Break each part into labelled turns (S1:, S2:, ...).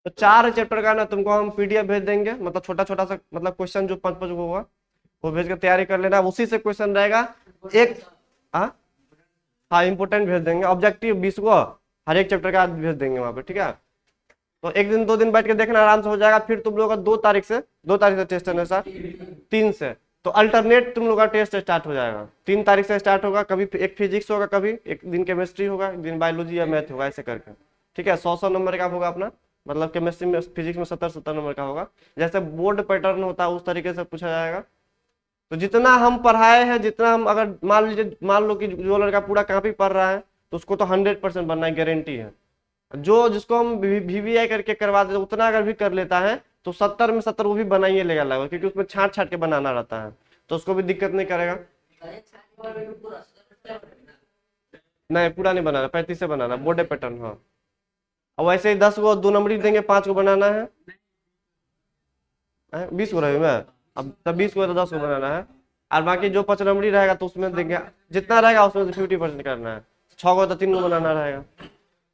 S1: तो 4 चैप्टर का ना तुमको हम पीडीएफ भेज देंगे, मतलब छोटा छोटा सा, मतलब क्वेश्चन जो 5 5 को होगा वो भेज के तैयारी कर लेना, उसी से क्वेश्चन रहेगा एक। हाँ हाँ, इंपोर्टेंट भेज देंगे, ऑब्जेक्टिव 20 को हर एक चैप्टर का भेज देंगे वहां पे, ठीक है। तो एक दिन 2 दिन बैठ के देखना, आराम से हो जाएगा। फिर तुम लोगों का 2 तारीख से टेस्ट है ना सर? 3 से। तो अल्टरनेट तुम लोग का टेस्ट स्टार्ट हो जाएगा। 3 तारीख से स्टार्ट होगा, कभी एक फिजिक्स होगा, कभी एक दिन केमिस्ट्री होगा, एक दिन बायोलॉजी या मैथ होगा, ऐसे करके, ठीक है। 100 नंबर का होगा अपना, मतलब केमिस्ट्री में फिजिक्स में 70 नंबर का होगा। जैसे बोर्ड पैटर्न होता है उस तरीके से पूछा जाएगा। तो जितना हम पढ़ाए हैं, जितना हम, अगर मान लो कि जो लड़का पूरा कॉपी पढ़ रहा है तो उसको तो 100% बनना है, गारंटी है। जो जिसको हम वीवीआई करके करवा देते उतना अगर भी कर लेता है तो 70 में 70 वो भी बनाइए लेगा लगभग, क्योंकि उसमें छांट छाट के बनाना रहता है, तो उसको भी दिक्कत नहीं करेगा। नहीं, पूरा नहीं बनाना, 35 से बनाना, बोर्डे पैटर्न, हाँ। और वैसे ही 10 को 2 नंबरी देंगे, 5 को बनाना है। 20 को रहेगा, अब तब 20 को तो 10 को बनाना है। और बाकी जो 5 नंबरी रहेगा तो उसमें देंगे, जितना रहेगा उसमें से 50% करना है। 6 को तो 3 को बनाना रहेगा।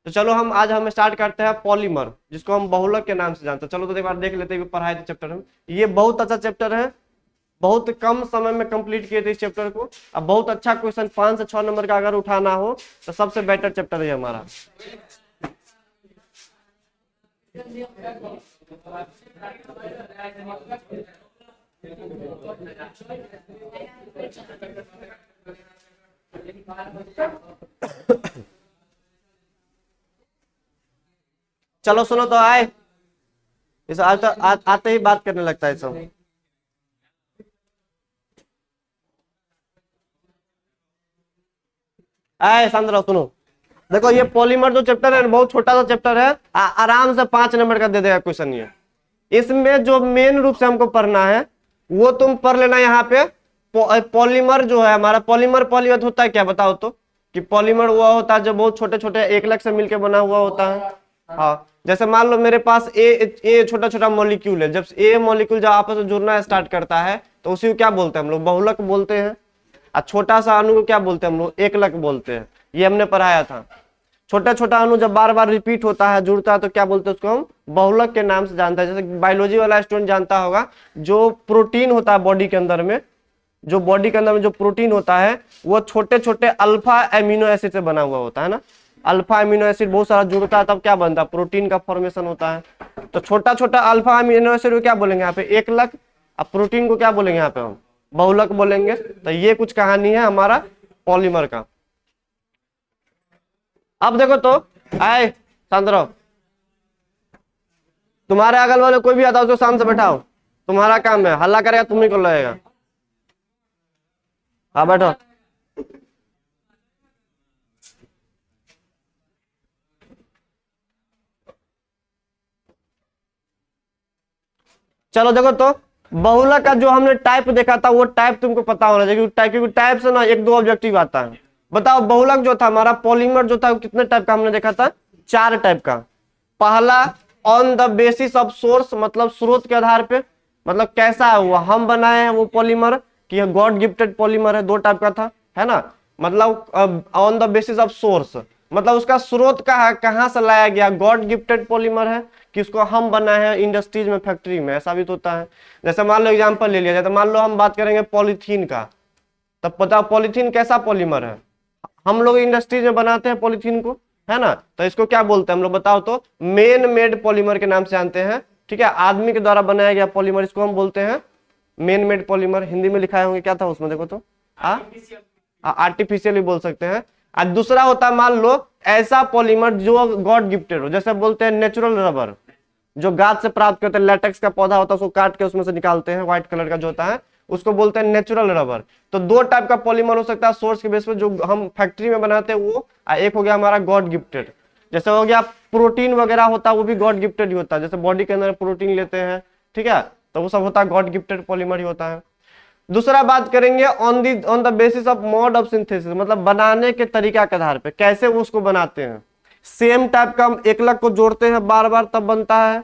S1: तो चलो हम स्टार्ट करते हैं पॉलीमर, जिसको हम बहुलक के नाम से जानते हैं। चलो तो एक बार देख लेते हैं, पढ़ाए थे चैप्टर हम। ये बहुत अच्छा चैप्टर है, बहुत कम समय में कंप्लीट किए थे इस चैप्टर को। अब बहुत अच्छा क्वेश्चन 5 से 6 नंबर का अगर उठाना हो तो सबसे बेटर चैप्टर है हमारा। चलो सुनो तो आए, इस आते ही बात करने लगता है सब। आए सांद्रा सुनो, देखो ये पॉलीमर जो चैप्टर है बहुत छोटा सा चैप्टर है, आराम से 5 नंबर का दे देगा क्वेश्चन ये। इसमें जो मेन रूप से हमको पढ़ना है वो तुम पढ़ लेना यहाँ पे। पॉलीमर जो है हमारा, पॉलीमर होता है क्या बताओ तो? कि पॉलीमर हुआ होता है जो बहुत छोटे छोटे एक लग से मिलकर बना हुआ होता है। हाँ, जैसे मान लो मेरे पास ए छोटा छोटा मॉलिक्यूल है, जब ए मॉलिक्यूल जब आपस में जुड़ना स्टार्ट करता है तो उसी को क्या बोलते हैं हम लोग? बहुलक बोलते हैं। और छोटा सा अणु को क्या बोलते हैं हम लोग? एकलक बोलते हैं। ये हमने पढ़ाया था। छोटा छोटा अणु जब बार बार रिपीट होता है, जुड़ता है, तो क्या बोलते हैं उसको? हम बहुलक के नाम से जानते हैं। जैसे बायोलॉजी वाला स्टूडेंट जानता होगा, जो प्रोटीन होता है बॉडी के अंदर में, जो बॉडी के अंदर में जो प्रोटीन होता है वो छोटे छोटे अल्फा एमिनो एसिड से बना हुआ होता है ना। अल्फा एमिनो एसिड बहुत सारा जुड़ता है तब क्या बनता है? प्रोटीन का फॉर्मेशन होता है। तो छोटा छोटा अल्फा एमिनो एसिड को क्या बोलेंगे यहाँ पे? एकलक। अब प्रोटीन को क्या बोलेंगे यहाँ पे? हम बहुलक बोलेंगे। तो ये कुछ कहानी है हमारा पॉलीमर का। अब देखो तो, आए सांद्रो, तुम्हारे अगल वाले कोई भी आता है उसको शांत से बैठाओ। तुम्हारा काम है, हल्ला करेगा तुम्ही को लगेगा। हाँ बैठो। चलो देखो तो, बहुलक का जो हमने टाइप देखा था वो टाइप तुमको पता होना चाहिए, क्योंकि टाइप से ना 1 2 ऑब्जेक्टिव आता है। बताओ, बहुलक जो था हमारा, पॉलीमर जो था वो कितने टाइप का हमने देखा था? 4 टाइप का। पहला, on the basis of source, मतलब स्रोत के आधार पे, मतलब कैसा है वो, हम बनाए हैं वो पॉलीमर कि गॉड गिफ्टेड पॉलीमर है। 2 टाइप का था, है ना। मतलब on the basis of source, मतलब उसका स्रोत का है, कहां से लाया गया, गॉड गिफ्टेड पॉलीमर है कि उसको हम बनाए हैं इंडस्ट्रीज में, फैक्ट्री में, ऐसा भी तो होता है। जैसे मान लो एग्जांपल ले लिया जाए, तो मान लो हम बात करेंगे पॉलीथीन का, तब बताओ पॉलीथीन कैसा पॉलीमर है? हम लोग इंडस्ट्रीज में बनाते हैं पॉलीथीन को, है ना। तो इसको क्या बोलते हैं हम लोग बताओ तो? मेन मेड पॉलीमर के नाम से जानते हैं, ठीक है। आदमी के द्वारा बनाया गया पॉलीमर, इसको हम बोलते हैं मेन मेड पॉलीमर। हिंदी में लिखाए होंगे, क्या था उसमें देखो तो? आर्टिफिशियल भी बोल सकते हैं। और दूसरा होता है, मान लो ऐसा पॉलीमर जो गॉड गिफ्टेड हो, जैसे बोलते हैं नेचुरल रबर, जो गाछ से प्राप्त करते हैं, लेटेक्स का पौधा होता है उसको काट के उसमें से निकालते हैं, व्हाइट कलर का जो होता है उसको बोलते हैं नेचुरल रबर। तो 2 टाइप का पॉलीमर हो सकता है सोर्स के बेस पे, जो हम फैक्ट्री में बनाते हैं वो, एक हो गया हमारा गॉड गिफ्टेड। जैसे हो गया प्रोटीन वगैरह होता है वो भी गॉड गिफ्टेड ही होता है, जैसे बॉडी के अंदर प्रोटीन लेते हैं, ठीक है, तो वो सब होता है गॉड गिफ्टेड पॉलीमर ही होता है। दूसरा बात करेंगे on the basis of mode of synthesis, मतलब बनाने के तरीका के आधार पे, कैसे वो उसको बनाते हैं। सेम टाइप का हम एकलक को जोड़ते हैं बार बार तब बनता है,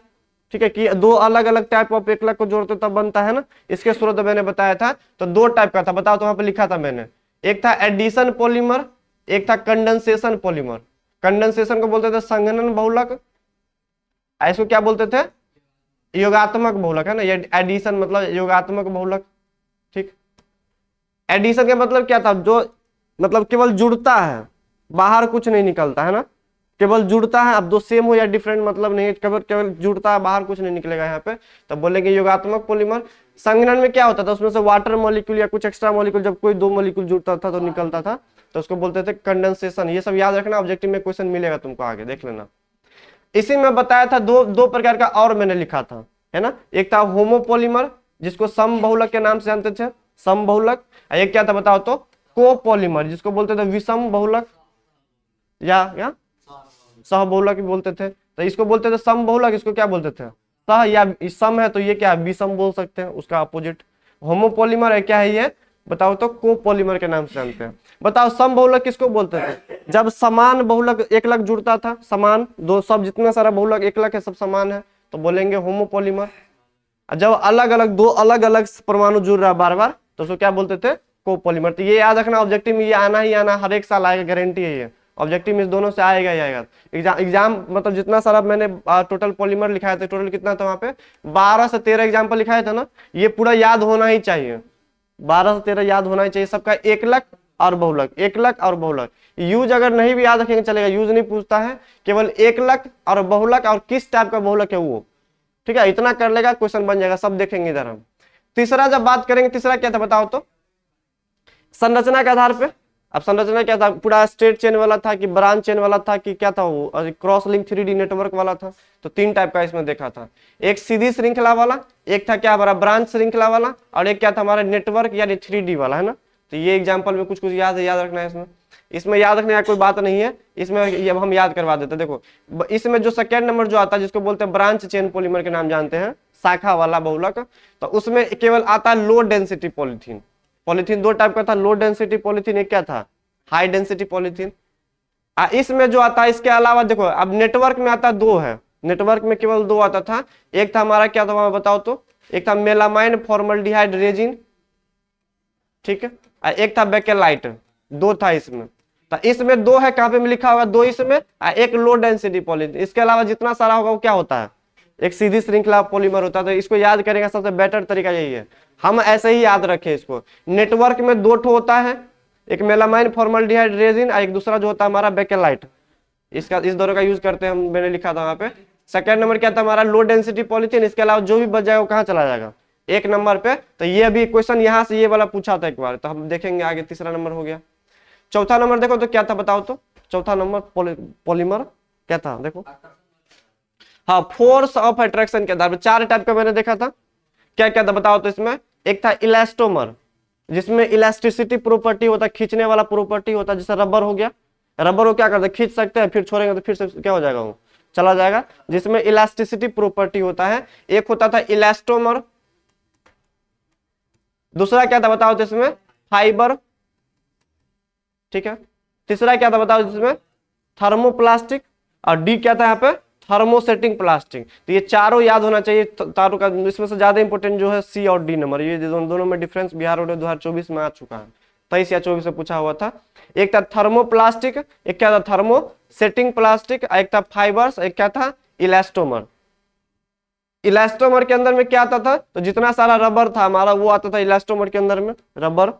S1: ठीक है, कि 2 अलग अलग टाइप ऑफ एकलक को जोड़ते तब बनता है ना। इसके स्रोत मैंने बताया था। तो 2 टाइप का था, बताओ तो वहां पे लिखा था मैंने। एक था एडिशन पॉलीमर, एक था कंडेंसेशन पॉलीमर। कंडेंसेशन को बोलते थे संघनन बहुलक, इसको क्या बोलते थे, योगात्मक बहुलक, है ना, ये एडिशन मतलब योगात्मक बहुलक। ठीक, एडिशन का मतलब क्या था, जो मतलब केवल जुड़ता है, बाहर कुछ नहीं निकलता है ना, केवल जुड़ता है। अब दो सेम हो या डिफरेंट मतलब नहीं, केवल केवल जुड़ता है, बाहर कुछ नहीं निकलेगा यहाँ पे, तब बोलेंगे योगात्मक पॉलीमर। संघनन में क्या होता था, उसमें से वाटर मॉलिक्यूल या कुछ एक्स्ट्रा मॉलिक्यूल, जब कोई दो मॉलिक्यूल जुड़ता था तो निकलता था, तो उसको बोलते थे कंडेंसेशन। ये सब याद रखना, ऑब्जेक्टिव में क्वेश्चन मिलेगा तुमको, आगे देख लेना। इसी में बताया था दो प्रकार का और मैंने लिखा था, है ना, एक था होमोपॉलीमर जिसको समबहुलक के नाम से जानते थे, समबहुलक। एक क्या था बताओ तो, कोपॉलीमर जिसको बोलते थे विषम बहुलक या सहबहुलक भी बोलते थे। तो इसको बोलते थे समबहुलक, इसको क्या बोलते थे, सह या सम है तो ये क्या है, विषम बोल सकते हैं, उसका अपोजिट। होमोपॉलीमर है क्या है ये बताओ तो, कोपॉलीमर के नाम से जानते हैं। बताओ समबहुलक किसको बोलते थे, जब समान बहुलक एकलक जुड़ता था, समान दो सब जितना सारा बहुलक एकलक है सब समान है, तो बोलेंगे होमोपॉलीमर। जब अलग अलग दो अलग अलग परमाणु जुड़ रहा बार बार, तो उसको क्या बोलते थे, कोपॉलीमर। तो ये याद रखना, ऑब्जेक्टिव में ये आना ही आना, हर एक साल आएगा, गारंटी है ये, ऑब्जेक्टिव में इस दोनों से आएगा ही आएगा। एग्जाम मतलब जितना सारा मैंने टोटल पॉलीमर लिखाया था, टोटल कितना था वहां पे, 12 से 13 एग्जाम्पल लिखाया था ना, ये पूरा याद होना ही चाहिए, 12 से 13 याद होना ही चाहिए सबका, एकलक और बहुलक, एकलक और बहुलक। यूज अगर नहीं भी याद रखेंगे चलेगा, यूज नहीं पूछता है, केवल एकलक और बहुलक और किस टाइप का बहुलक है वो, ठीक है, इतना कर लेगा क्वेश्चन बन जाएगा, सब देखेंगे इधर हम। तीसरा जब बात करेंगे, तीसरा क्या था बताओ तो, संरचना के आधार पे। अब संरचना क्या था, पूरा स्ट्रेट चेन वाला था कि ब्रांच चेन वाला था कि क्या था वो, क्रॉस लिंक 3D नेटवर्क वाला था। तो तीन टाइप का इसमें देखा था, एक सीधी श्रृंखला वाला, एक था क्या हमारा ब्रांच श्रृंखला वाला, और एक क्या था हमारा नेटवर्क यानी 3D वाला, है ना। तो ये एग्जाम्पल में कुछ कुछ याद है, याद रखना है इसमें, इसमें याद रखने का कोई बात नहीं है, इसमें अब हम याद करवा देते हैं। देखो इसमें जो सेकेंड नंबर जो आता है जिसको बोलते हैं ब्रांच चेन पॉलीमर के नाम जानते हैं, शाखा वाला बहुलक, तो उसमें केवल आता है लो डेंसिटी पॉलीथीन। पॉलीथीन दो टाइप का था, लो डेंसिटी पॉलीथीन, एक क्या था हाई डेंसिटी पॉलीथीन। इसमें जो आता है, इसके अलावा देखो अब नेटवर्क में आता दो है, नेटवर्क में केवल दो आता था, एक था हमारा क्या था वहां बताओ तो, एक था मेलामाइन फॉर्मल्डिहाइड रेजिन, ठीक है, एक था बेकेलाइट, दो था इसमें। तो इसमें दो है, कहां पे लिखा होगा दो इसमें, एक लो डेंसिटी पॉलीथीन। इसके अलावा जितना सारा होगा वो क्या होता है, एक सीधी श्रृंखला पॉलीमर होता है। तो इसको याद करेंगे, सबसे बेटर तरीका यही है, हम ऐसे ही याद रखें इसको। नेटवर्क में दो ठो होता है, एक मेलामाइन फॉर्मल्डिहाइड रेजिन, एक दूसरा जो होता है हमारा बेकेलाइट, इसका इस दोनों का यूज करते हैं हम, मैंने लिखा था वहां पे। सेकंड नंबर क्या था हमारा, लो डेंसिटी पॉलीथीन। इसके अलावा जो भी बच जाएगा वो कहाँ चला जाएगा, एक नंबर पे। तो ये अभी क्वेश्चन यहाँ से ये वाला पूछा था एक बार, तो हम देखेंगे आगे, तीसरा नंबर हो गया। चौथा नंबर देखो तो क्या था बताओ तो, चौथा नंबर पॉलीमर क्या था देखो, हाँ फोर्स ऑफ अट्रैक्शन के आधार पर चार टाइप का मैंने देखा था, क्या क्या था बताओ तो। इसमें एक था इलास्टोमर, जिसमें इलास्टिसिटी प्रॉपर्टी होता है, खींचने वाला प्रॉपर्टी होता है, जैसे रबर हो गया, रबर को क्या करते हैं खींच सकते हैं, फिर छोड़ेंगे तो फिर से क्या हो जाएगा वो चला जाएगा, जिसमें इलास्टिसिटी प्रॉपर्टी होता है। एक होता था इलास्टोमर, दूसरा क्या था बताओ तो इसमें फाइबर, ठीक है, तीसरा क्या था बताओ जिसमें थर्मोप्लास्टिक, और डी क्या था यहाँ पे थर्मोसेटिंग प्लास्टिक। तो ये चारों याद होना चाहिए तारों का, इसमें से ज्यादा इंपॉर्टेंट जो है सी और डी नंबर, ये दोनों में डिफरेंस बिहार रोड 2024 में आ चुका है, 23 या 24 में पूछा हुआ था। एक था थर्मोप्लास्टिक, एक क्या था थर्मोसेटिंग प्लास्टिक, एक था फाइबर्स, एक क्या था इलास्टोमर। इलास्टोमर के अंदर में क्या आता था, तो जितना सारा रबर था हमारा वो आता था इलास्टोमर के अंदर में, रबर।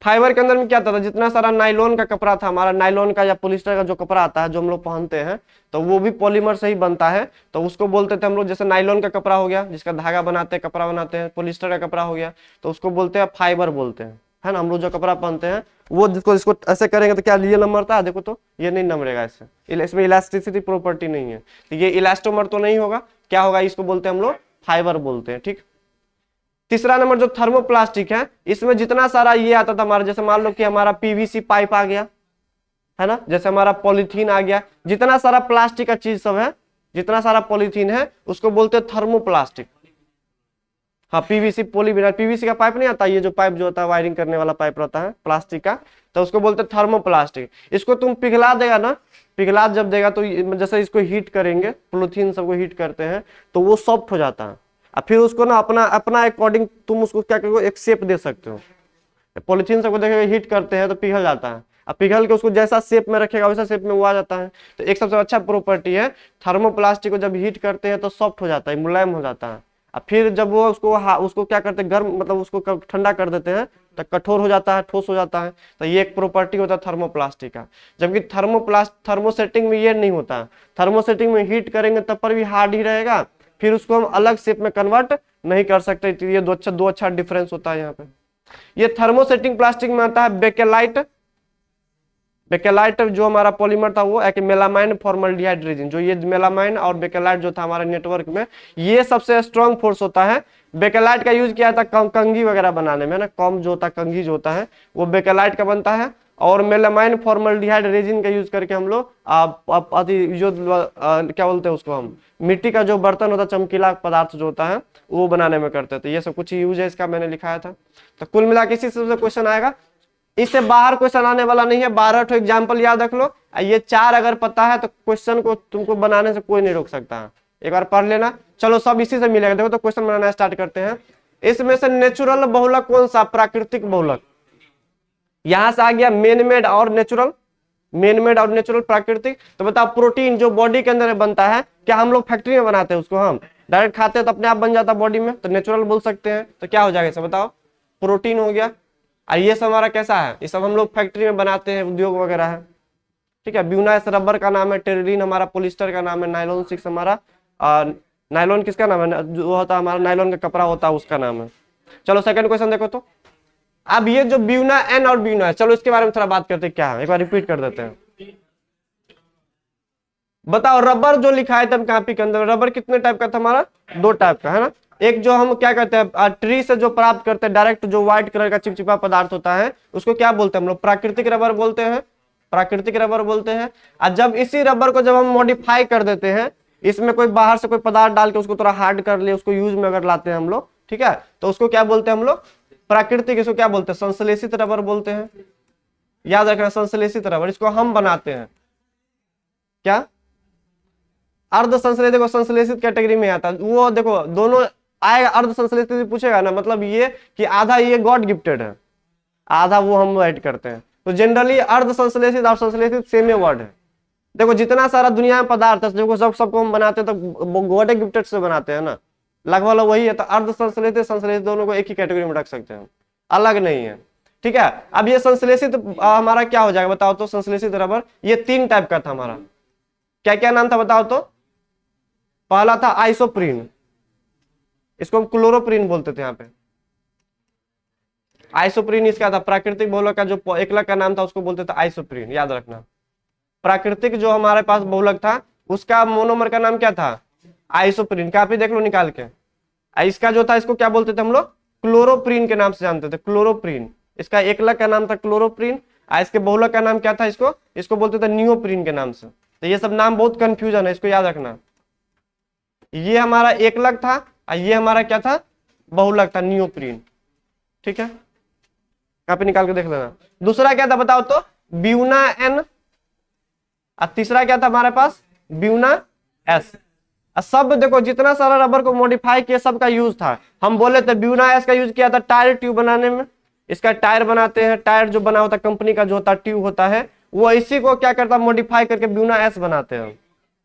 S1: फाइबर के अंदर में क्या आता था, जितना सारा नाइलॉन का कपड़ा था हमारा, नाइलॉन का या पॉलिस्टर का जो कपड़ा आता है जो हम लोग पहनते हैं, तो वो भी पॉलीमर से ही बनता है, तो उसको बोलते थे हम लोग, जैसे नाइलॉन का कपड़ा हो गया जिसका धागा बनाते हैं कपड़ा बनाते हैं, पॉलिस्टर का कपड़ा हो गया तो उसको बोलते हैं फाइबर बोलते हैं, है ना। हम लोग जो कपड़ा पहनते हैं वो जिसको इसको ऐसे करेंगे तो क्या ये नंबर था, देखो तो ये नहीं नंबरेगा इससे, इसमें इलास्टिसिटी प्रॉपर्टी नहीं है, तो ये इलास्टोमर तो नहीं होगा, क्या होगा इसको बोलते हैं हम लोग फाइबर बोलते हैं, ठीक। तीसरा नंबर जो थर्मोप्लास्टिक है, इसमें जितना सारा ये आता था हमारा, जैसे मान लो कि हमारा पीवीसी पाइप आ गया, है ना, जैसे हमारा पॉलीथीन आ गया, जितना सारा प्लास्टिक का चीज सब है, जितना सारा पॉलीथीन है उसको बोलते हैं थर्मोप्लास्टिक। हाँ पीवीसी पॉलीविनाइल, पीवीसी का पाइप नहीं आता, ये जो पाइप जो होता है वायरिंग करने वाला पाइप रहता है प्लास्टिक का, तो उसको बोलते हैं थर्मोप्लास्टिक। इसको तुम पिघला देगा ना, पिघला जब देगा तो जैसे इसको हीट करेंगे, पॉलीथीन सबको हीट करते हैं तो वो सॉफ्ट हो जाता है, और फिर उसको ना अपना अपना अकॉर्डिंग तुम उसको क्या करोगे एक शेप दे सकते हो। पॉलीथीन सबको देखोगे हीट करते हैं तो पिघल जाता है, अब पिघल के उसको जैसा शेप में रखेगा वैसा शेप में वो आ जाता है। तो एक सबसे अच्छा प्रॉपर्टी है, थर्मोप्लास्टिक को जब हीट करते हैं तो सॉफ्ट हो जाता है, मुलायम हो जाता है। अब फिर जब वो उसको क्या करते हैं, गर्म मतलब उसको ठंडा कर देते हैं तो कठोर हो जाता है, ठोस हो जाता है। तो ये एक प्रॉपर्टी होता है थर्मोप्लास्टिक का। जबकि थर्मोसेटिंग में ये नहीं होता है। थर्मोसेटिंग में हीट करेंगे तब पर भी हार्ड ही रहेगा, फिर उसको हम अलग शेप में कन्वर्ट नहीं कर सकते। तो ये दो अच्छा डिफरेंस होता है यहाँ पे। ये थर्मोसेटिंग प्लास्टिक में आता है बेकेलाइट। बेकेलाइट जो हमारा पॉलीमर था वो एक मेलामाइन फॉर्मल्डिहाइड रेजिन, जो ये मेलामाइन और बेकेलाइट जो था हमारे नेटवर्क में, ये सबसे स्ट्रॉन्ग फोर्स होता है। बेकेलाइट का यूज किया था कंघी वगैरह बनाने में ना, कॉम जो होता है कंघी जो होता है वो बेकेलाइट का बनता है। और मेलामाइन फॉर्मल्डिहाइड रेजिन का यूज करके हम लोग जो क्या बोलते हैं उसको, हम मिट्टी का जो बर्तन होता है चमकीला पदार्थ जो होता है वो बनाने में करते थे। ये सब कुछ यूज है इसका, मैंने लिखाया था। तो कुल मिला के इसी से क्वेश्चन आएगा, इससे बाहर क्वेश्चन आने वाला नहीं है। 12 ठो एग्जाम्पल याद रख लो, ये 4 अगर पता है तो क्वेश्चन को तुमको बनाने से कोई नहीं रोक सकता है। एक बार पढ़ लेना। चलो सब इसी से मिलेगा। देखो तो क्वेश्चन बनाना स्टार्ट करते हैं। इसमें से नेचुरल बहुलक कौन सा, प्राकृतिक बहुलक। यहां से आ गया मेन मेड और नेचुरल, मेन मेड और नेचुरल प्राकृतिक। तो बताओ प्रोटीन जो बॉडी के अंदर बनता है, क्या हम लोग फैक्ट्री में बनाते हैं उसको, हम डायरेक्ट खाते हैं तो अपने आप बन जाता है बॉडी में, तो नेचुरल बोल सकते हैं। तो क्या हो जाएगा इसे बताओ, प्रोटीन हो गया। और ये सब हमारा कैसा है, ये सब हम लोग फैक्ट्री में बनाते हैं, उद्योग वगैरह है। ठीक है, ब्यूनास रबर का नाम है, टेरिलीन हमारा पॉलिस्टर का नाम है, नायलॉन 6 हमारा, नायलॉन किसका नाम है, जो होता है हमारा नायलॉन का कपड़ा होता है उसका नाम है। चलो सेकंड क्वेश्चन देखो तो। अब ये जो ब्यूना एन और ब्यूना है, चलो इसके बारे में थोड़ा बात करते हैं क्या है, एक बार रिपीट कर देते हैं। बताओ रबर जो लिखा है तब कॉपी के अंदर, रबर कितने टाइप का था हमारा, 2 टाइप का है ना। एक जो हम क्या कहते हैं ट्री से जो प्राप्त करते हैं डायरेक्ट, जो व्हाइट कलर का चिपचिपा पदार्थ होता है उसको क्या बोलते हैं हम लोग, प्राकृतिक रबर बोलते हैं, प्राकृतिक रबर बोलते हैं। और जब इसी रबर को जब हम मॉडिफाई कर देते हैं, इसमें कोई बाहर से कोई पदार्थ डाल के उसको थोड़ा हार्ड कर ले, उसको यूज में अगर लाते हैं हम लोग, ठीक है, तो उसको क्या बोलते हैं हम लोग, प्राकृतिक। इसको क्या बोलते हैं, संश्लेषित रबर बोलते हैं। याद रखना, संश्लेषित रबर, इसको हम बनाते हैं। क्या अर्ध संश्लेषित, देखो संश्लेषित कैटेगरी में आता है वो, देखो दोनों आएगा। अर्ध संश्लेषित पूछेगा ना, मतलब ये कि आधा ये गॉड गिफ्टेड है, आधा वो हम ऐड करते हैं। तो जनरली अर्ध संश्लेषित और संश्लेषित सेम ही वर्ड है। देखो जितना सारा दुनिया में पदार्थ है, देखो सबको हम बनाते हैं तो गॉड गिफ्टेड से बनाते हैं ना, लगभग वही है। तो अर्ध संश्लेषित संश्लेषित दोनों को एक ही कैटेगरी में रख सकते हैं, अलग नहीं है। ठीक है, अब ये संश्लेषित हमारा क्या हो जाएगा बताओ तो, संश्लेषित रबर ये 3 टाइप का था हमारा। क्या क्या नाम था बताओ तो। पहला था आइसोप्रीन, इसको हम क्लोरोप्रीन बोलते थे यहाँ पे। आइसोप्रीन इसका था प्राकृतिक बहुलक का, जो एकलक का नाम था उसको बोलते थे आइसोप्रीन, याद रखना। प्राकृतिक जो हमारे पास बहुलक था उसका मोनोमर का नाम क्या था, आइसोप्रीन। काफी देख लो निकाल के। इसका जो था इसको क्या बोलते थे हम लोग, क्लोरोप्रीन के नाम से जानते थे, क्लोरोप्रीन। इसका एकलक का नाम था क्लोरोप्रीन, इसके बहुलक का नाम क्या था, इसको बोलते थे नियोप्रीन के नाम से। तो ये सब नाम बहुत कंफ्यूजन है, इसको याद रखना। ये हमारा एकलक था और ये हमारा क्या था, बहुलक था, नियोप्रीन। ठीक है, कापी निकाल के देख लेना। दूसरा क्या था बताओ तो, ब्यूना एन, और तीसरा क्या था हमारे पास, ब्यूना एस। सब देखो जितना सारा रबर को मॉडिफाई किया सबका यूज था। हम बोले थे ब्यूना एस का यूज किया था टायर ट्यूब बनाने में, इसका टायर बनाते हैं, टायर जो बना होता है कंपनी का जो होता है ट्यूब होता है, वो इसी को क्या करता है मॉडिफाई करके ब्यूना एस बनाते हैं।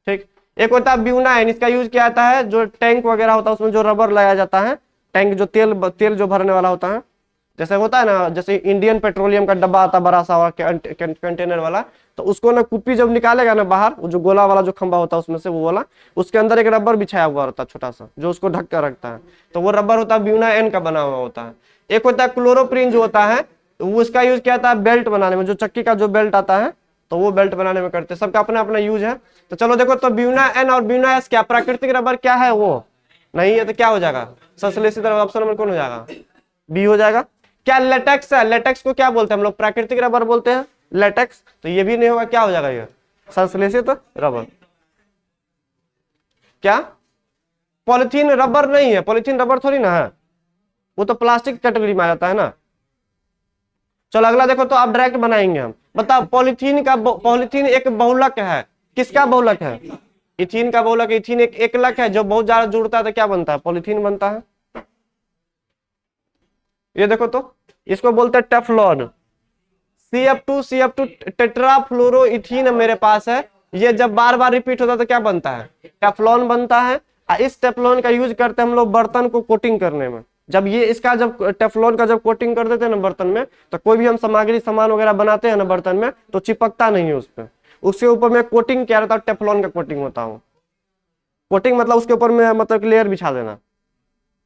S1: ठीक, एक होता है ब्यूना एन, इसका यूज किया जाता है जो टैंक वगैरह होता है उसमें जो रबर लगाया जाता है, टैंक जो तेल जो भरने वाला होता है, जैसे होता है ना, जैसे इंडियन पेट्रोलियम का डब्बा आता है बड़ा सा कंटेनर वाला, तो उसको ना कुप्पी जब निकालेगा ना बाहर, वो जो गोला वाला जो खंबा होता है उसमें से वो वाला, उसके अंदर एक रबर बिछाया हुआ होता है छोटा सा, जो उसको ढक कर रखता है, तो वो रबर होता है ब्यूना एन का बना हुआ होता है। एक होता है क्लोरोप्रीन जो होता है, तो उसका यूज किया जाता है बेल्ट बनाने में, जो चक्की का जो बेल्ट आता है तो वो बेल्ट बनाने में करते हैं, सबका अपना अपना यूज है। तो चलो देखो तो ब्यूना एन और ब्यूना एस क्या प्राकृतिक रबर क्या है, वो नहीं है तो क्या हो जाएगा, संश्लेषित रबर। ऑप्शन नंबर कौन हो जाएगा, बी हो जाएगा। क्या लेटेक्स है, लेटेक्स को क्या बोलते हैं हम लोग, प्राकृतिक रबर बोलते हैं लेटेक्स, तो ये भी नहीं होगा, क्या हो जाएगा ये, संश्लेषित रबर। क्या पॉलिथीन रबर नहीं है, पॉलिथीन रबर थोड़ी ना है, वो तो प्लास्टिक कैटेगरी में आ जाता है ना। चलो अगला देखो तो आप डायरेक्ट बनाएंगे हम। बताओ पॉलिथीन एक बहुलक है, किसका बहुलक है, इथीन का बहुलक। इथीन एक एकलक है जो बहुत ज्यादा जुड़ता है तो क्या बनता है, पॉलिथीन बनता है। ये देखो तो इसको बोलते हैं टेफ्लॉन, CF2 टेट्राफ्लोरोइथीन मेरे पास है। ये जब बार बार रिपीट होता है तो क्या बनता है? टेफ्लॉन बनता है। इस टेफ्लॉन का यूज करते हैं हम लोग बर्तन को कोटिंग करने में। जब ये इसका जब टेफ्लॉन का जब कोटिंग कर देते हैं ना बर्तन में, तो कोई भी हम सामग्री सामान वगैरह बनाते हैं ना बर्तन में, तो चिपकता नहीं है उस पर। उसके ऊपर में कोटिंग क्या रहता है? टेफ्लॉन का कोटिंग होता है। कोटिंग मतलब उसके ऊपर में मतलब लेयर बिछा देना।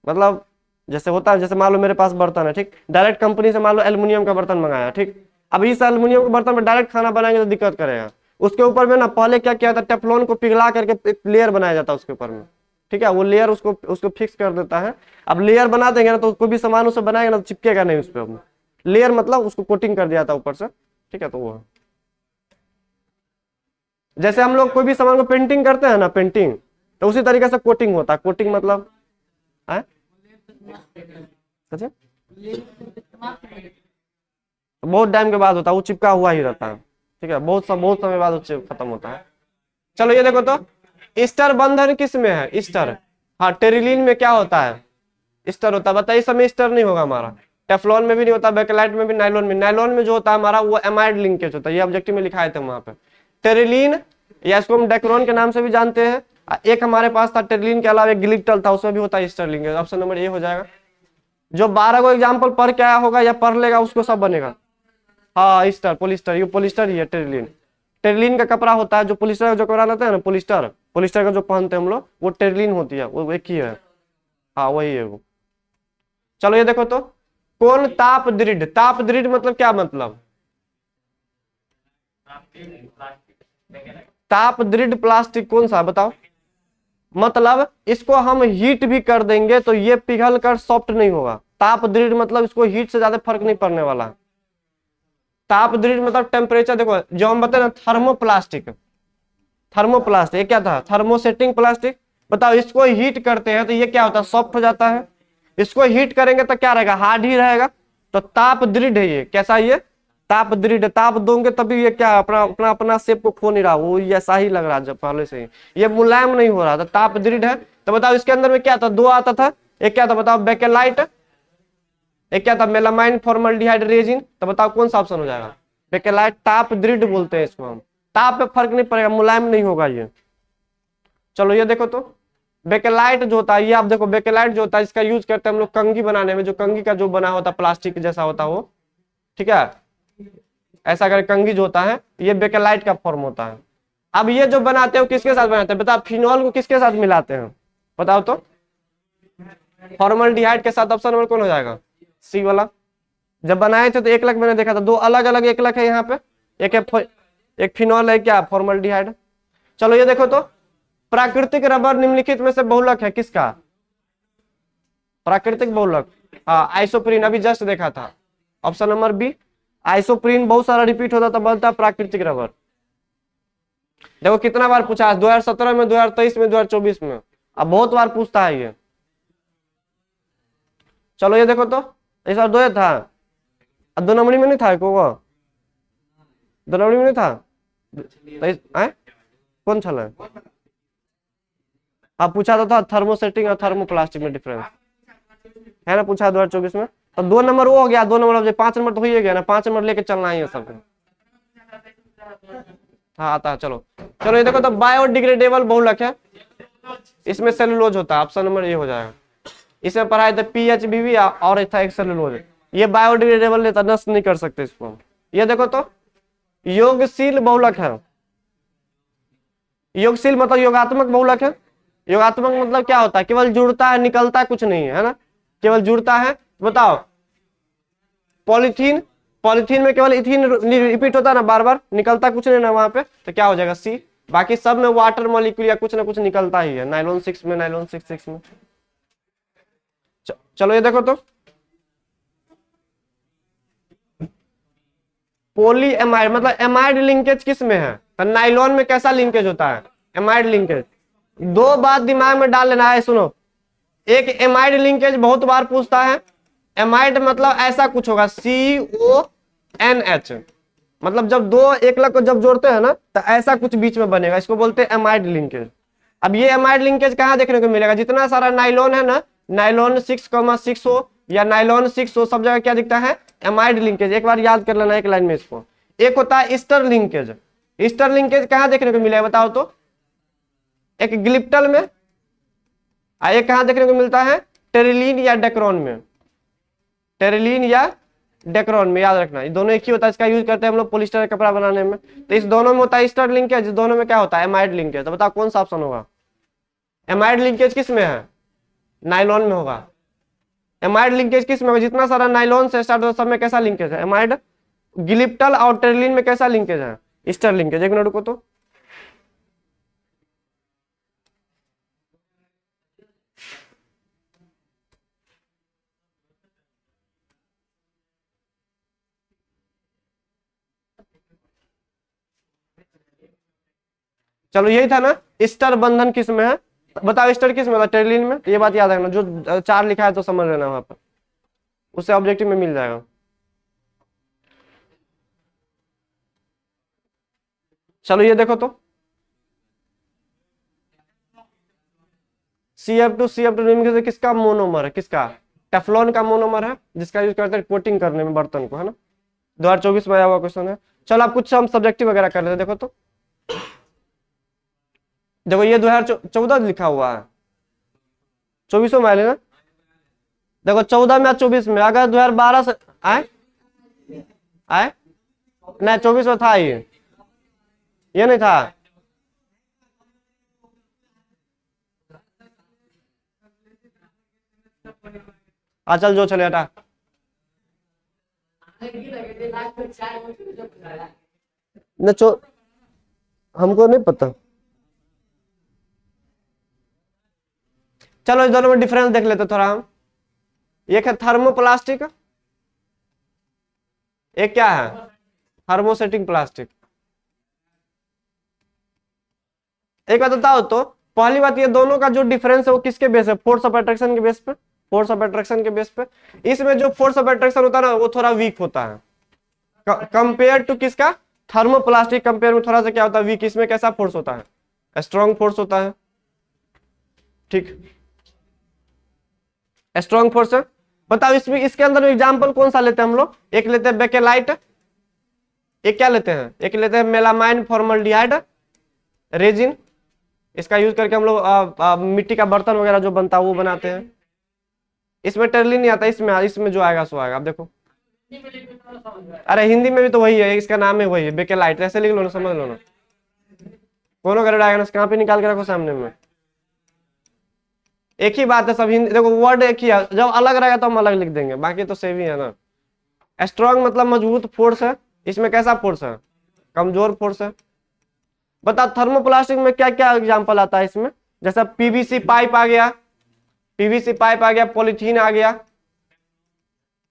S1: मतलब जैसे होता है, जैसे मान लो मेरे पास बर्तन है, ठीक, डायरेक्ट कंपनी से मान लो एल्युमिनियम का बर्तन मंगाया, ठीक, अब इस एल्युमिनियम के बर्तन में डायरेक्ट खाना बनाएंगे तो दिक्कत करेगा। उसके ऊपर में ना पहले क्या किया था, टेफ्लॉन को पिघला करके एक लेयर बनाया जाता है उसके ऊपर में, ठीक है, वो लेयर उसको उसको फिक्स कर देता है। अब लेयर बना देंगे ना तो कोई भी सामान उसे बनाएगा ना तो चिपकेगा नहीं उस पर। लेयर मतलब उसको कोटिंग कर दिया था ऊपर से, ठीक है। तो वो जैसे हम लोग कोई भी सामान को पेंटिंग करते हैं ना, पेंटिंग, तो उसी तरीके से कोटिंग होता है। कोटिंग मतलब है बहुत टाइम के बाद होता है, वो चिपका हुआ ही रहता है, ठीक है, बहुत समय बाद वो खत्म होता है। चलो ये देखो तो, ईस्टर बंधन किस में है? ईस्टर, हाँ, टेरिलीन में क्या होता है? ईस्टर होता है। बताइए, इस समय ईस्टर नहीं होगा हमारा, टेफ्लॉन में भी नहीं होता, बेकेलाइट में भी, नाइलॉन में। नाइलॉन में जो होता है हमारा वो एमाइड लिंकेज होता है। ये ऑब्जेक्टिव में लिखाए थे वहां पे टेरिलीन, या इसको हम डेक्रोन के नाम से भी जानते हैं। एक हमारे पास था टेरिलीन के अलावा एक ग्लिक्टल था, उसमें भी होता है Easter linkage. Option number A हो जाएगा। जो 12 को एग्जाम्पल पढ़ के आया होगा या पढ़ लेगा उसको सब बनेगा। हाँ, ईस्टर, पोलिस्टर, ये पोलिस्टर ही है टेरिलीन। टेरिलीन का कपड़ा होता है, जो पोलिस्टर का जो कपड़ा रहता है ना, पोलिस्टर, पोलिस्टर का जो पहनते हैं हम लोग, वो टेरिलीन होती है, वो एक ही है। हाँ, वही है वो। चलो ये देखो तो, कौन ताप दृढ़? ताप दृढ़ मतलब क्या मतलब? ताप दृढ़ प्लास्टिक कौन सा बताओ? मतलब इसको हम हीट भी कर देंगे तो ये पिघल कर सॉफ्ट नहीं होगा। ताप दृढ़ मतलब इसको हीट से ज्यादा फर्क नहीं पड़ने वाला। ताप दृढ़ मतलब टेम्परेचर, देखो जो हम बताए ना थर्मोप्लास्टिक, थर्मोप्लास्टिक ये क्या था? Thermosetting plastic. बताओ, इसको हीट करते हैं तो ये क्या होता है? सॉफ्ट हो जाता है। इसको हीट करेंगे तो क्या रहेगा? हार्ड ही रहेगा। तो ताप दृढ़ है ये। कैसा? ये ताप दृढ़। ताप दोगे तभी ये क्या अपना अपना अपना शेप को खो नहीं रहा, वो ऐसा ही लग रहा है जब पहले से ही, ये मुलायम नहीं हो रहा था। ताप दृढ़ है। तो बताओ इसके अंदर में क्या था? दो आता था। एक क्या था बताओ? बेकेलाइट। एक क्या था? Melamine formaldehyde resin. तो बताओ कौन सा ऑप्शन हो जाएगा? बेकेलाइट। ताप दृढ़ बोलते हैं इसको हम। ताप पे फर्क नहीं पड़ेगा, मुलायम नहीं होगा ये। चलो ये देखो तो, बेकेलाइट जो होता है, ये आप देखो, बेकेलाइट जो होता है इसका यूज करते हैं हम लोग कंघी बनाने में। जो कंघी का जो बना होता है प्लास्टिक जैसा होता है वो, ठीक है, ऐसा कर कंघी जो होता है ये बेकेलाइट का फॉर्म होता है। अब ये जो बनाते हैं किसके साथ बनाते हैं बताओ? फिनॉल को किसके साथ मिलाते हैं बताओ तो? फॉर्मल्डिहाइड के साथ। ऑप्शन नंबर कौन हो जाएगा? सी वाला। जब बनाए थे तो 1 लाख मैंने देखा था, दो अलग अलग 1 लाख है यहाँ पे। एक फिनॉल है, क्या फॉर्मल्डिहाइड। चलो ये देखो तो, प्राकृतिक रबर निम्नलिखित में से बहुलक है किसका? प्राकृतिक बहुलक, हाँ, आइसोप्रीन। अभी जस्ट देखा था। ऑप्शन नंबर बी, आइसोप्रीन बहुत सारा रिपीट होता था, बनता प्राकृतिक रबर। देखो कितना बार पूछा है, 2017 में, 2023 में, 2024 में, अब बहुत बार पूछता है ये। चलो ये देखो तो, इस बार 2 था, 2 नंबरी में नहीं था को, 2 नंबरी में नहीं था तो कौन छल? हाँ, पूछा तो था थर्मोसेटिंग और थर्मोप्लास्टिक में डिफरेंस है ना, पूछा 2024 में। तो 2 नंबर वो हो गया, 2 नंबर, 5 नंबर तो हो ही गया ना, 5 नंबर लेके चलना ही है सबको। हाँ आता है। चलो चलो ये देखो तो, बायोडिग्रेडेबल बहुलक है, इसमें सेलुलोज होता है। ऑप्शन नंबर ए हो जाएगा। इसमें पढ़ाए थे PHBB और एक था एक सेलुलोज। ये बायोडिग्रेडेबल लेता, नष्ट नहीं कर सकते इसको। ये देखो तो, योगशील बहुलक है। योगशील मतलब योगात्मक बहुलक है। योगात्मक मतलब क्या होता है? केवल जुड़ता है, निकलता कुछ नहीं है ना, केवल जुड़ता है। बताओ, पॉलीथीन, पॉलीथीन में केवल इथीन रिपीट होता है ना बार बार, निकलता कुछ नहीं ना वहां पे, तो क्या हो जाएगा? सी। बाकी सब में वाटर मॉलिक्यूल या कुछ ना कुछ निकलता ही है। नाइलॉन 6 में, नाइलॉन 6 में। चलो ये देखो तो, पोली एमाइड मतलब एमाइड लिंकेज किस में है? तो नाइलॉन में कैसा लिंकेज होता है? Amide linkage. 2 बात दिमाग में डाल लेना है, सुनो। एक एमाइड लिंकेज बहुत बार पूछता है। एमाइड मतलब ऐसा कुछ होगा, CONH, मतलब जब 2 1 लाख को जब जोड़ते हैं ना तो ऐसा कुछ बीच में बनेगा, इसको बोलते हैं एमाइड लिंकेज। अब ये एमाइड लिंकेज कहाँ देखने को मिलेगा? जितना सारा नाइलॉन है ना, नाइलॉन 6,6 हो या नाइलॉन 6, वो सब जगह क्या दिखता है, एमाइड लिंकेज। एक बार याद कर लेना एक लाइन में इसको। एक होता है ईस्टर लिंकेज। ईस्टर लिंकेज कहां देखने को मिला है बताओ तो, एक ग्लिप्टल में, एक कहां देखने को मिलता है, टेरिलीन या डेक्रोन में। टेरिलीन या डेक्रोन में, याद रखना ये दोनों एक ही होता है। इसका यूज करते हैं हम लोग पॉलिस्टर का कपड़ा बनाने में। तो इस दोनों में होता है ईस्टर लिंकेज, इस दोनों में क्या होता है, एमाइड लिंकेज। तो बताओ कौन सा ऑप्शन होगा। एमाइड लिंकेज किस में है, नाइलॉन में होगा। एमाइड लिंकेज किस में होगा, जितना सारा नाइलॉन से स्टार्ट होता है सब में कैसा लिंकेज है, एमाइड। ग्लिप्टल और टेरिलीन में कैसा लिंकेज है, ईस्टर लिंकेज। एक मिनट रुको तो, चलो यही था ना, ईस्टर बंधन किस में है, बताओ ईस्टर किस में होता है, टेरिलीन में। तो ये बात याद रखना, जो 4 लिखा है तो समझ लेना वहां पर, उससे ऑब्जेक्टिव में मिल जाएगा। चलो ये देखो तो, CF2 किसका मोनोमर है, किसका, टेफ्लॉन का मोनोमर है, जिसका यूज करते हैं कोटिंग करने में बर्तन को, है ना। 2024 में आया हुआ क्वेश्चन है। चलो आप कुछ हम सब्जेक्टिव वगैरह कर लेते हैं। देखो तो, देखो ये 2014 लिखा हुआ है, 24 में आए ना। देखो 14 में या 24 में, अगर 2012 से आए आए नहीं, 24 में था ये नहीं था। चल जो चले हटा, न हमको नहीं पता। चलो इस दोनों में डिफरेंस देख लेते थोड़ा हम। एक है थर्मोप्लास्टिक, एक क्या है, थर्मोसेटिंग प्लास्टिक। एक बात बताओ तो, पहली बात ये दोनों का जो डिफरेंस है वो किसके बेस है, फोर्स ऑफ अट्रैक्शन के बेस पे। फोर्स ऑफ अट्रैक्शन के बेस पे इसमें जो फोर्स ऑफ अट्रैक्शन होता है ना वो थोड़ा वीक होता है कंपेयर टू किसका, थर्मोप्लास्टिक कंपेयर में थोड़ा सा क्या होता है, वीक। इसमें कैसा फोर्स होता है, स्ट्रॉन्ग फोर्स होता है। ठीक, स्ट्रॉन्ग फोर्स है। बताओ इसमें, इसके अंदर एग्जांपल कौन सा लेते हैं हम लोग, एक लेते हैं बेकेलाइट, एक क्या लेते हैं, एक लेते हैं मेलामाइन फॉर्मल्डिहाइड रेजिन। इसका यूज करके हम लोग मिट्टी का बर्तन वगैरह जो बनता है वो बनाते हैं। इसमें टेरिलीन नहीं आता, इसमें जो आएगा सो आएगा। आप देखो, अरे हिंदी में भी तो वही है, इसका नाम है वही है, बेकेलाइट। ऐसे लिख लो ना, समझ लो ना, कोनो कर डायग्राम कहाँ पे निकाल के रखो सामने में। एक ही बात है सब हिंदी, देखो वर्ड एक ही है, जब अलग रहेगा तो हम अलग लिख देंगे, बाकी तो सेम ही है ना। स्ट्रॉन्ग मतलब मजबूत फोर्स है, इसमें कैसा फोर्स है, कमजोर फोर्स है। बता थर्मोप्लास्टिक में क्या क्या एग्जांपल आता है इसमें, जैसा पीवीसी पाइप आ गया, पीवीसी पाइप आ गया, पॉलीथीन आ गया,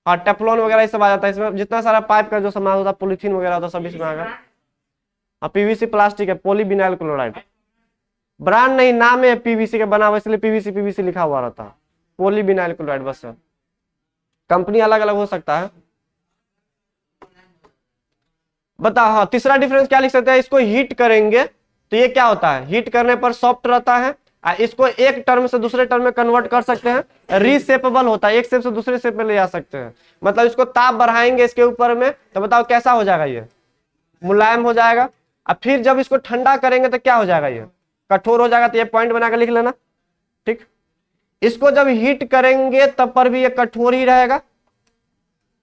S1: और टेफ्लॉन वगैरह सब आ जाता है इसमें। जितना सारा पाइप का जो सामान होता है, पॉलीथीन वगैरह होता है, सब इसमें आ गया। और पीवीसी प्लास्टिक है, पॉलीविनाइल क्लोराइड। ब्रांड नहीं, नाम है पीवीसी का बना हुआ, इसलिए पीवीसी पीवीसी लिखा हुआ रहता है, पॉलीविनाइल क्लोराइड बस है। कंपनी अलग अलग हो सकता है। बता, हाँ तीसरा डिफरेंस क्या लिख सकते हैं, इसको हीट करेंगे तो ये क्या होता है, हीट करने पर सॉफ्ट रहता है। इसको एक टर्म से दूसरे टर्म में कन्वर्ट कर सकते हैं, रीसेपेबल होता है, एक शेप से दूसरे शेप में ले जा सकते हैं। मतलब इसको ताप बढ़ाएंगे इसके ऊपर में तो बताओ कैसा हो जाएगा, ये मुलायम हो जाएगा। और फिर जब इसको ठंडा करेंगे तो क्या हो जाएगा, ये कठोर हो जाएगा। तो ये पॉइंट बनाकर लिख लेना, ठीक। इसको जब हीट करेंगे तब पर भी ये कठोर ही रहेगा,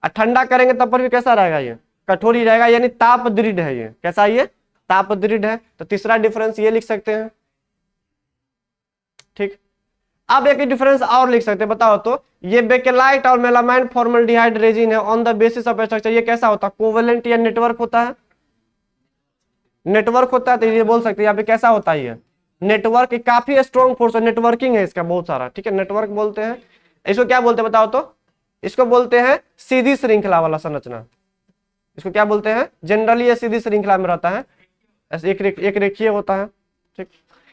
S1: और ठंडा करेंगे तब पर भी कैसा रहेगा, ये कठोर ही रहेगा, यानी ताप दृढ़ है। ये कैसा, ये ताप दृढ़ है। तो तीसरा डिफरेंस ये लिख सकते हैं, ठीक। अब एक डिफरेंस और लिख सकते हैं, बताओ तो, ये बेकेलाइट और मेलामाइन फॉर्मल्डिहाइड रेजिन है on the basis of structure, ये कैसा होता है, कोवेलेंट या नेटवर्क होता है, नेटवर्क होता है। तो ये बोल सकते हैं यहाँ पे कैसा होता है, ये नेटवर्क, काफी स्ट्रॉन्ग फोर्स है, नेटवर्किंग है इसका बहुत सारा, ठीक है, नेटवर्क बोलते हैं। इसको क्या बोलते हैं बताओ तो, इसको बोलते हैं सीधी श्रृंखला वाला संरचना। इसको क्या बोलते हैं, जनरली ये सीधी श्रृंखला में रहता है, एक रेखीय होता है, ठीक।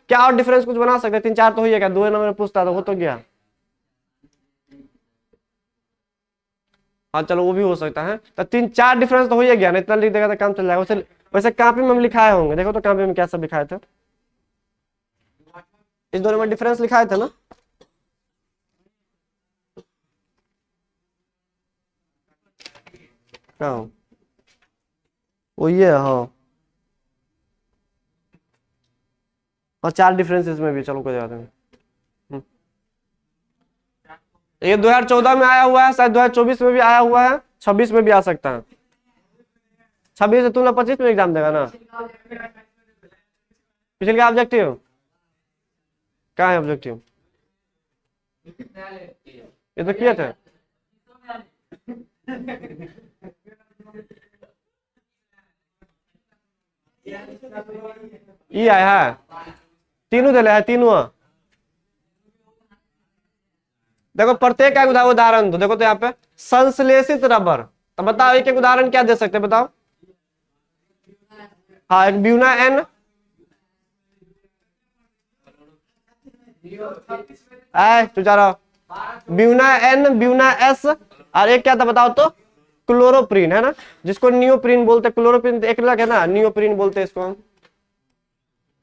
S1: क्या और डिफरेंस कुछ बना सकते हैं, 3-4 तो हो गया, 2 नंबर में पूछता तो वो तो गया। हाँ चलो वो भी हो सकता है, तो 3-4 डिफरेंस तो हो ही गया ना, इतना लिख देगा तो काम चल जाएगा। वैसे वैसे कॉपी में हम लिखाए होंगे, देखो तो कॉपी में क्या सब लिखाए थे, इस दोनों में डिफरेंस लिखाए थे ना। हाँ वो ये है, हाँ और 4 डिफरेंस इसमें भी, चलो कोई बात नहीं। ये 2014 में आया हुआ है, शायद 2024 में भी आया हुआ है, 26 में भी आ सकता है। 26 से तुम लोग 25 में एग्जाम देगा ना। पिछले का ऑब्जेक्टिव क्या है? ऑब्जेक्टिव ये तो किए थे। ये आया है, तीनों दिले है, तीनों। देखो प्रत्येक का उदाहरण दो। देखो तो यहाँ पे संश्लेषित रबर, तो बताओ एक एक उदाहरण क्या दे सकते हैं, बताओ। हाँ एक ब्यूना एन, तुझारा ब्यूना एन, ब्यूना एस, और एक क्या था बताओ तो, क्लोरोप्रीन है ना, जिसको नियोप्रीन बोलते हैं। क्लोरोप्रीन एक अलग है ना, नियोप्रीन बोलते हैं इसको हम।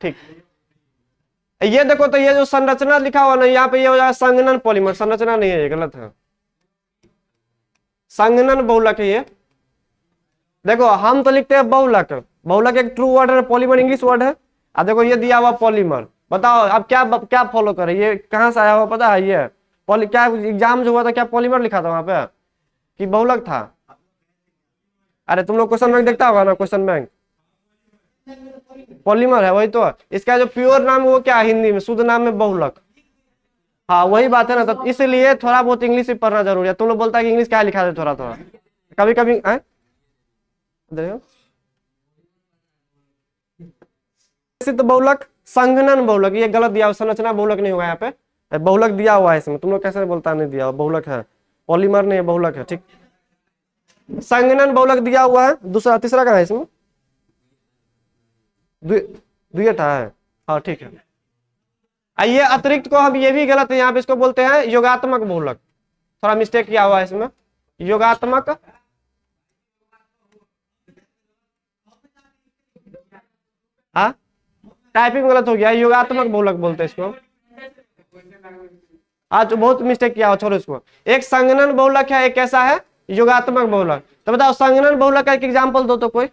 S1: ठीक, ये देखो तो ये जो संरचना लिखा हुआ ना यहाँ पे, ये हो जाएगा संघनन पॉलीमर। संरचना नहीं है, ये गलत है, संघनन बहुलक है ये। देखो हम तो लिखते हैं बहुलक, बहुलक एक ट्रू वर्ड है, पॉलीमर इंग्लिश वर्ड है। अब देखो ये दिया हुआ पॉलीमर, बताओ अब क्या क्या फॉलो करे, ये कहाँ से आया हुआ पता है? ये पॉली क्या एग्जाम जो हुआ था, क्या पॉलीमर लिखा था वहां पे कि बहुलक था? अरे तुम लोग क्वेश्चन बैंक देखता होगा ना, क्वेश्चन बैंक पॉलीमर है वही तो। इसका जो प्योर नाम वो क्या है हिंदी में, शुद्ध नाम है बहुलक। हाँ वही बात है ना, तो इसलिए थोड़ा बहुत इंग्लिश भी पढ़ना जरूरी है। तुम लोग बोलता है कि इंग्लिश क्या लिखा दे थोड़ा थोड़ा, कभी कभी देखो तो बहुलक, संघनन बहुलक, ये गलत दिया, संरचना बहुलक नहीं होगा यहाँ पे, बहुलक दिया हुआ है इसमें। तुम लोग कैसे बोलता नहीं दिया, बहुलक है, पॉलीमर नहीं है, बहुलक है। ठीक, संघनन बहुलक दिया हुआ है। दूसरा तीसरा कहाँ है इसमें? द्वियठा है, हाँ ठीक है। ये अतिरिक्त को हम, ये भी गलत है यहाँ पे, इसको बोलते हैं योगात्मक बहुलक। थोड़ा मिस्टेक किया हुआ है इसमें, योगात्मक। हाँ टाइपिंग गलत हो गया, योगात्मक बहुलक बोलते हैं इसको। आज बहुत मिस्टेक किया हो, छोड़ो इसको। एक संघनन बहुलक है, एक कैसा है, योगात्मक बहुलक। तो बताओ संघनन बहुलक का एक एग्जाम्पल दो तो कोई,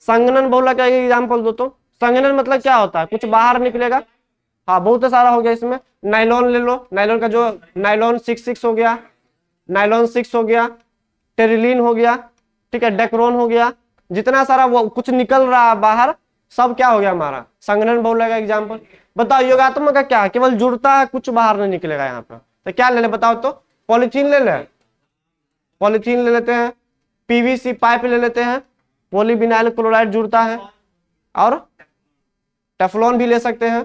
S1: संघनन बहुलक का एक एग्जाम्पल दो तो। संघनन मतलब क्या होता है, कुछ बाहर निकलेगा। हाँ बहुत सारा हो गया इसमें, नाइलॉन ले लो, नाइलॉन का जो नाइलॉन 6 हो गया, नाइलॉन 6 हो गया, टेरिलीन हो गया, ठीक है, डेक्रोन हो गया, जितना सारा वो कुछ निकल रहा है बाहर, सब क्या हो गया हमारा संघनन बहुलक का एग्जाम्पल। बताओ योगात्मक का क्या है, केवल जुड़ता है, कुछ बाहर नहीं निकलेगा यहाँ पे। तो क्या ले ले बताओ तो, पॉलीथीन ले ले, पॉलीथीन ले लेते हैं, पीवीसी पाइप ले लेते हैं, पॉलीविनाइल क्लोराइड जुड़ता है, और टेफ्लॉन भी ले सकते हैं।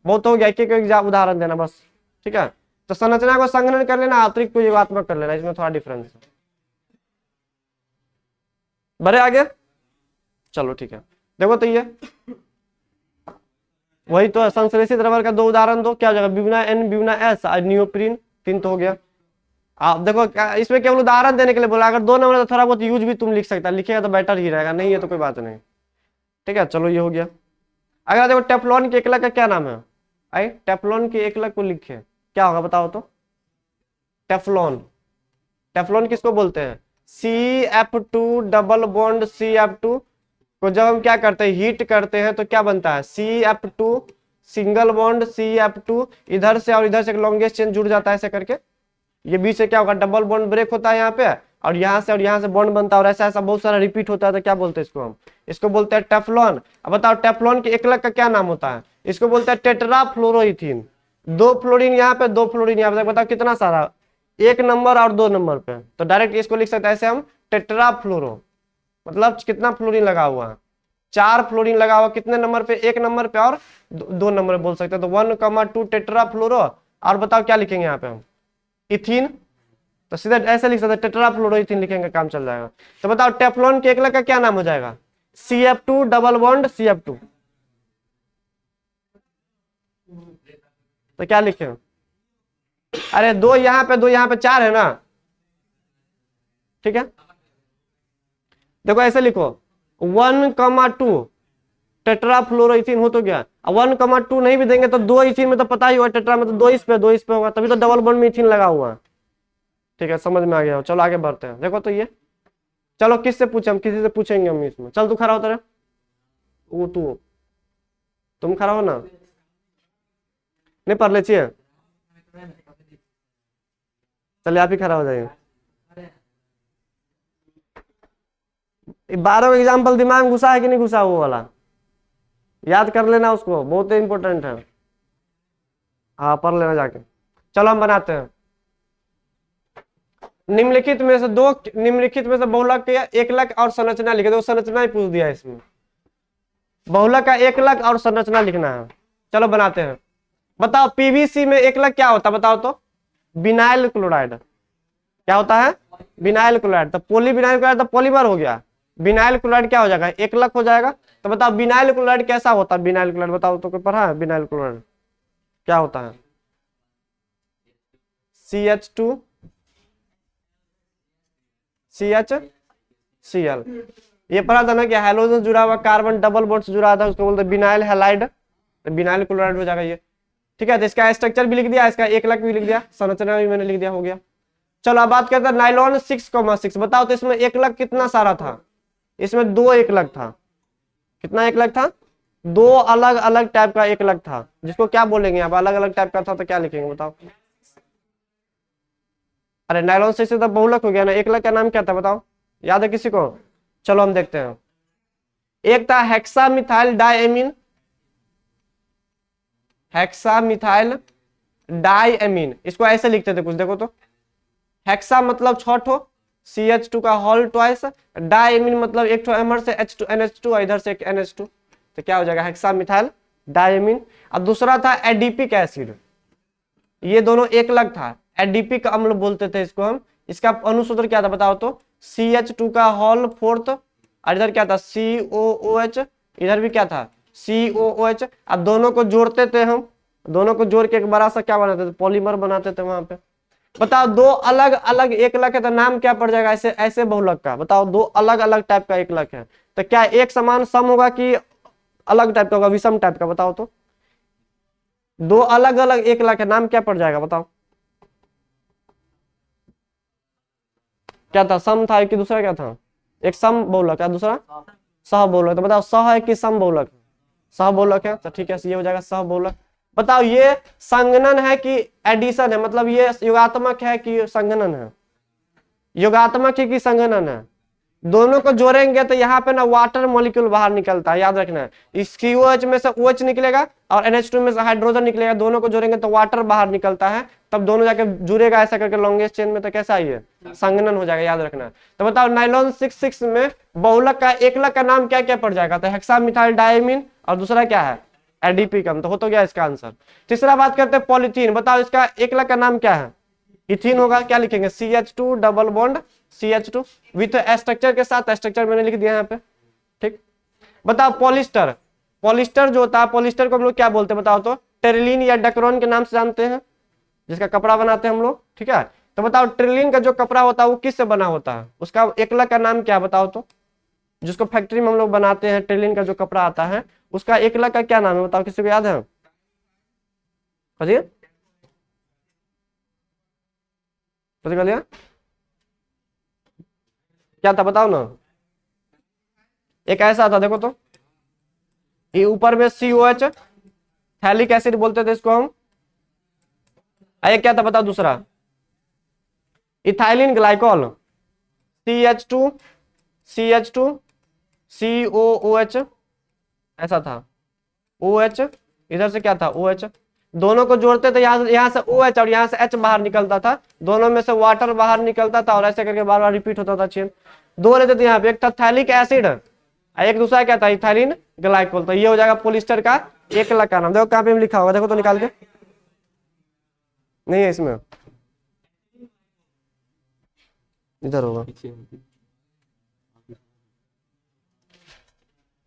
S1: बहुत हो गया, एक एक उदाहरण देना बस, ठीक है। तो संरचना को संघनन कर लेना, अतिरिक्त को योगात्मक कर लेना, इसमें थोड़ा डिफरेंस है। बढ़े आगे, चलो ठीक है। देखो तो ये वही तो संश्लेषित रबर का 2 उदाहरण दो, क्या हो जाएगा, ब्यूना एन, ब्यूना एस, और नियोप्रीन, 3 तो हो गया। आप देखो इसमें केवल उदाहरण देने के लिए बोला, अगर 2 नंबर तो थोड़ा बहुत यूज भी तुम लिख सकता, लिखेगा तो बेटर ही रहेगा, नहीं है तो कोई बात नहीं, ठीक है। चलो ये हो गया। अगर देखो टेफ्लॉन के एकलक का क्या नाम है, आई टेफ्लॉन के एकलक को लिखे, क्या होगा बताओ तो। टेफ्लॉन, टेफ्लॉन किसको बोलते हैं, CF2 डबल बॉन्ड CF2 को जब हम क्या करते हैं, हीट करते हैं, तो क्या बनता है, CF2 सिंगल बॉन्ड CF2, इधर से और इधर से लॉन्गेस्ट चेन जुड़ जाता है ऐसे करके, ये बीच से क्या होगा, डबल बॉन्ड ब्रेक होता है यहाँ पे, और यहाँ से बॉन्ड बनता है, और ऐसा ऐसा बहुत सारा रिपीट होता है, तो क्या बोलते हैं इसको हम, इसको बोलते हैं टेफ्लॉन। अब बताओ टेफ्लॉन के एकलक का क्या नाम होता है, इसको बोलते हैं टेट्राफ्लोरोइथीन। 2 फ्लोरीन यहाँ पे, 2 फ्लोरीन यहाँ पे, बताओ कितना सारा, 1 नंबर और 2 नंबर पे, तो डायरेक्ट इसको लिख सकते हैं ऐसे हम, टेट्राफ्लोरो, मतलब कितना फ्लोरीन लगा हुआ है, 4 फ्लोरीन लगा हुआ, कितने नंबर पे, 1 नंबर पे और 2 नंबर बोल सकते हैं, तो 1,2 टेट्राफ्लोरो। और बताओ क्या लिखेंगे यहाँ पे हम, इथीन, तो सीधा ऐसे लिख सकते हैं टेट्राफ्लोरोइथीन लिखेंगे, काम चल जाएगा। तो बताओ टेफ्लॉन के एकलक का क्या नाम हो जाएगा, CF2 डबल बॉन्ड CF2, तो क्या लिखे, अरे 2 यहाँ पे 2 यहाँ पे 4 है ना, ठीक है। देखो ऐसे लिखो 1,2 टेट्राफ्लोरोइथीन हो तो गया। 1,2 नहीं भी देंगे तो 2 इथीन में तो पता ही होगा, टेट्रा में तो 2 इस पे 2 इस पे होगा, तभी तो डबल बॉन्ड में इथीन लगा हुआ है, ठीक है, समझ में आ गया। चलो आगे बढ़ते हैं। देखो तो ये, चलो किससे पूछे, हम किसी से पूछेंगे हम इसमें। चल तू खड़ा होता रहे, वो तुम खड़ा हो ना, नहीं पढ़ ले चाहिए, चलिए आप ही खड़ा हो जाइए। 12 का एग्जाम्पल दिमाग में घुसा है कि नहीं घुसा, वो वाला याद कर लेना उसको, बहुत इंपॉर्टेंट है। हाँ पढ़ लेना जाके। चलो हम बनाते हैं। निम्नलिखित में से बहुलक के एकलक और संरचना लिखे, तो संरचना ही पूछ दिया इसमें। बहुलक का एकलक और संरचना लिखना है। चलो बनाते हैं। बताओ पीवीसी में एकलक क्या होता है, बताओ तो। Vinyl chloride. क्या होता है? Vinyl chloride. तो पॉलीविनाइल क्लोराइड तो पॉलीमर हो गया, विनाइल क्लोराइड क्या हो जाएगा? एकलक हो जाएगा। तो बताओ विनाइल क्लोराइड कैसा होता है? विनाइल क्लोराइड बताओ तो, कोई पढ़ा है विनाइल क्लोराइड क्या होता है? CH2 CHCl। ये पढ़ा था ना कि हाइड्रोजन जुड़ा हुआ कार्बन डबल बॉन्ड से जुड़ा था, उसको बोलते हैं विनाइल हैलाइड। विनाइल क्लोराइड हो जाएगा ये। ठीक है, तो इसका स्ट्रक्चर भी लिख दिया, इसका एकलक भी लिख दिया, संरचना भी मैंने लिख दिया, हो गया। चलो अब बात करते हैं नाइलॉन 6,6। बताओ तो इसमें एकलक कितना सारा था? इसमें 2 एकलक था। कितना एकलक था? 2 अलग अलग टाइप का एकलक था, जिसको क्या बोलेंगे आप? अलग अलग टाइप का था तो क्या लिखेंगे बताओ? अरे नाइलॉन 6 से तो बहुलक हो गया ना, एकलक का नाम क्या था बताओ, याद है किसी को? चलो हम देखते हैं। एक था हेक्सामिथाइल डायएमीन, हेक्सामिथाइल डायएमीन, इसको ऐसे लिखते थे कुछ, देखो तो। हेक्सा मतलब 6 ठो, CH2 का होल ट्वाइस, डायएमीन मतलब एक ठो एमर से H2 NH2 इधर से एक NH2, तो क्या हो जाएगा? हेक्सामिथाइल डायएमीन। और दूसरा था एडिपिक एसिड, ये दोनों एकलक था, एडिपिक अम्ल बोलते थे इसको हम। इसका अनुसूत्र क्या था बताओ तो? CH2 का होल 4th, और इधर क्या था? COOH, इधर भी क्या था? COOH। अब दोनों को जोड़ते थे हम, दोनों को जोड़ के एक बड़ा सा क्या बनाते थे? पॉलीमर बनाते थे वहां पे। बताओ 2 अलग अलग एकलक है तो नाम क्या पड़ जाएगा ऐसे ऐसे बहुलक का? बताओ 2 अलग अलग टाइप का एकलक है तो क्या एक समान सम होगा कि अलग टाइप का होगा, विषम टाइप का? बताओ तो। 2 अलग अलग एकलक है, नाम क्या पड़ जाएगा बताओ? क्या था? सम था कि दूसरा क्या था? एक सम बहुलक है, दूसरा सह बहुलक। तो बताओ सह है कि सम बहुलक? सह बहुलक है, तो ठीक है, ये हो जाएगा सह बहुलक। बताओ ये संगनन है कि एडिशन है, मतलब ये योगात्मक है कि संगनन है? योगात्मक है कि संगनन है? दोनों को जोड़ेंगे तो यहाँ पे ना वाटर मॉलिक्यूल बाहर निकलता है, याद रखना है। इस COH में से OH निकलेगा और NH2 में से हाइड्रोजन निकलेगा, दोनों को जोड़ेंगे तो वाटर बाहर निकलता है, तब दोनों जाके जुड़ेगा ऐसा करके लॉन्गेस्ट चेन में, तो कैसा है? ये संगनन हो जाएगा, याद रखना है। तो बताओ नाइलॉन 6,6 में बहुलक का एकलक का नाम क्या क्या पड़ जाएगा? तो हेक्सामिथाइल डायमीन और दूसरा क्या है? एडिपिकम। तो हो तो गया इसका आंसर। तीसरा बात करते हैं पॉलीथीन। बताओ इसका एकलक का नाम क्या है? इथीन होगा। क्या लिखेंगे? CH2 double bond CH2 with structure के साथ, स्ट्रक्चर मैंने लिख दिया यहाँ पे। ठीक। बताओ पॉलिस्टर, पॉलिस्टर जो होता है, पॉलिस्टर को हम लोग क्या बोलते हैं बताओ तो? टेरिलीन या डक्रोन के नाम से जानते हैं, जिसका कपड़ा बनाते हैं हम लोग। ठीक है, तो बताओ टेरिलीन का जो कपड़ा होता है वो किससे बना होता है? उसका एकलक का नाम क्या बताओ तो? जिसको फैक्ट्री में हम लोग बनाते हैं, टेरिलीन का जो कपड़ा आता है उसका एकलक का क्या नाम है बताओ, किसी को याद है? क्या था बताओ ना। एक ऐसा था, देखो तो, ये ऊपर में COH, थैलिक एसिड बोलते थे इसको हम। ये क्या था बताओ दूसरा? Ethylene glycol, CH2 CH2 COOH, ऐसा था। OH, इधर से क्या था? OH। दोनों को जोड़ते थे, यहाँ से OH और यहाँ से H बाहर निकलता था, दोनों में से वाटर बाहर निकलता था, और ऐसे करके बार बार रिपीट होता था चेन। 2 लेते थे यहाँ पे, एक था थैलिक एसिड, एक दूसरा क्या था? Ethylene glycol. तो ये हो जाएगा पॉलिस्टर का एकलक का नाम। देखो कहाँ पे लिखा होगा, देखो तो निकाल के। नहीं है इसमें, इधर होगा,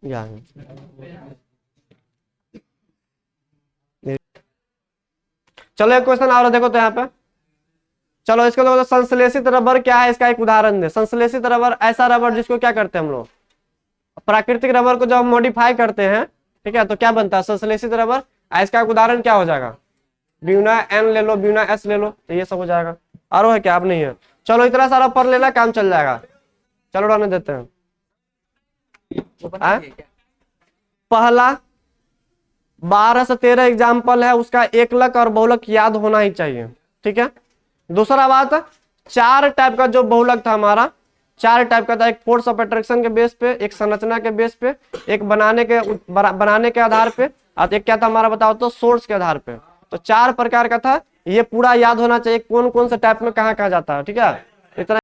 S1: यहाँ। चलो एक क्वेश्चन और देखो तो यहाँ पे। चलो इसको देखो तो, संश्लेषित रबर क्या है? इसका एक उदाहरण दे। संश्लेषित रबर ऐसा रबर जिसको क्या करते हैं हम लोग? प्राकृतिक रबर को जब मॉडिफाई करते हैं, ठीक है, तो क्या बनता है? संश्लेषित रबर। इसका एक उदाहरण क्या हो जाएगा? ब्यूना N ले लो, ब्यूना S ले लो, तो ये सब हो जाएगा। और है क्या? अब नहीं है। चलो इतना सारा पढ़ लेना, काम चल जाएगा। चलो रहने देते हैं। पहला 12 से 13 एग्जाम्पल है, उसका एकलक और बहुलक याद होना ही चाहिए, ठीक है। दूसरा बात, 4 टाइप का जो बहुलक था हमारा, 4 टाइप का था। एक फोर्स ऑफ अट्रैक्शन के बेस पे, एक संरचना के बेस पे, एक बनाने के आधार पे, और एक क्या था हमारा बताओ तो, सोर्स के आधार पे। तो 4 प्रकार का था, ये पूरा याद होना चाहिए कौन कौन से टाइप में कहाँ कहाँ जाता है, ठीक है। इतना